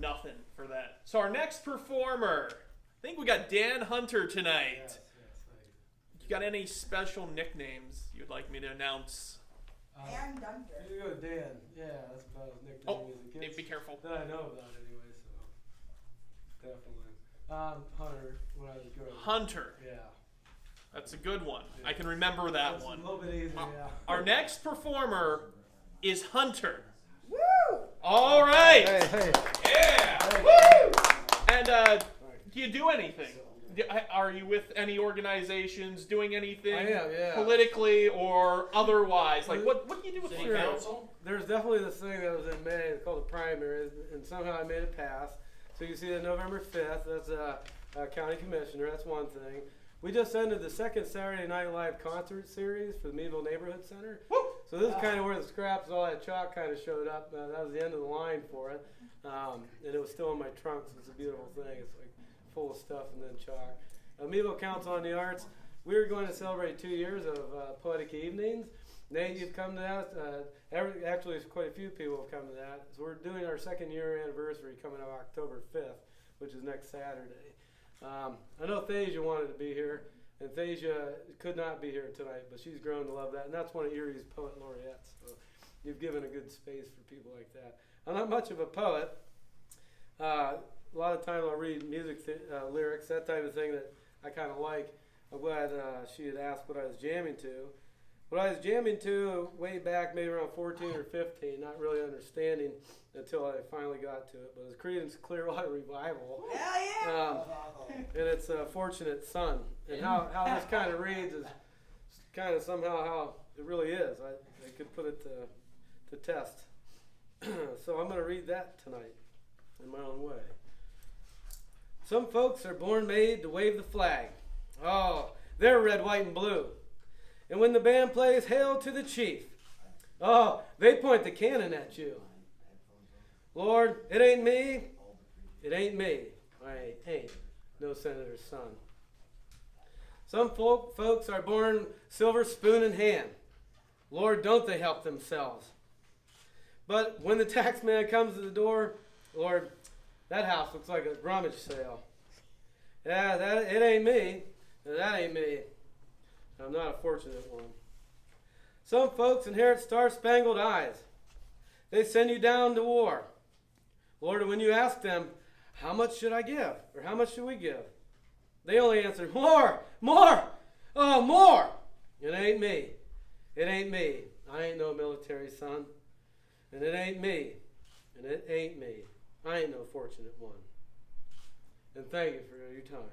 nothing for that. So our next performer, I think we got Dan Hunter tonight. Yes. You got any special nicknames you'd like me to announce? Dan Dunter. You go Dan. Yeah, that's about his nickname as a kid. Be careful. That I know about anyway, so definitely. Hunter, when I was growing up. Hunter. Yeah. That's a good one. Yeah. I can remember that That's one. a little bit easier, yeah. Our next performer is Hunter. Woo! All right. Hey. Yeah. Hey. Woo! And do you do anything? Are you with any organizations doing anything I am, yeah. politically or otherwise? Like, what do you do with City Hunter? Council? There's definitely this thing that was in May called the primaries, and somehow I made it pass. So you see that November 5th, that's a county commissioner, that's one thing. We just ended the second Saturday Night Live concert series for the Meadville Neighborhood Center. Woo! So this is kind of where the scraps, all that chalk kind of showed up. That was the end of the line for it. And it was still in my trunk, so it's a beautiful thing. It's like full of stuff and then chalk. Meadville Council on the Arts, we are going to celebrate 2 years of Poetic Evenings. Nate, you've come to that. Actually, quite a few people have come to that. So we're doing our second year anniversary coming up October 5th, which is next Saturday. I know Thasia wanted to be here, and Thasia could not be here tonight, but she's grown to love that, and that's one of Erie's poet laureates. So you've given a good space for people like that. I'm not much of a poet. A lot of times I'll read music lyrics, that type of thing that I kind of like. I'm glad she had asked what I was jamming to. What I was jamming to way back, maybe around 14 or 15, not really understanding until I finally got to it, but it was Creedence Clearwater Revival. Hell yeah! And it's Fortunate Son. And how this kind of reads is kind of somehow how it really is. I could put it to test. So I'm going to read that tonight in my own way. Some folks are born made to wave the flag. Oh, they're red, white, and blue. And when the band plays Hail to the Chief, oh, they point the cannon at you. Lord, it ain't me. It ain't me. I ain't no senator's son. Some folks are born silver spoon in hand. Lord, don't they help themselves. But when the tax man comes to the door, Lord, that house looks like a rummage sale. Yeah, it ain't me. That ain't me. I'm not a fortunate one. Some folks inherit star-spangled eyes. They send you down to war. Lord, when you ask them, how much should I give? Or how much should we give? They only answer, more, oh, more. It ain't me. It ain't me. I ain't no military son. And it ain't me. And it ain't me. I ain't no fortunate one. And thank you for your time.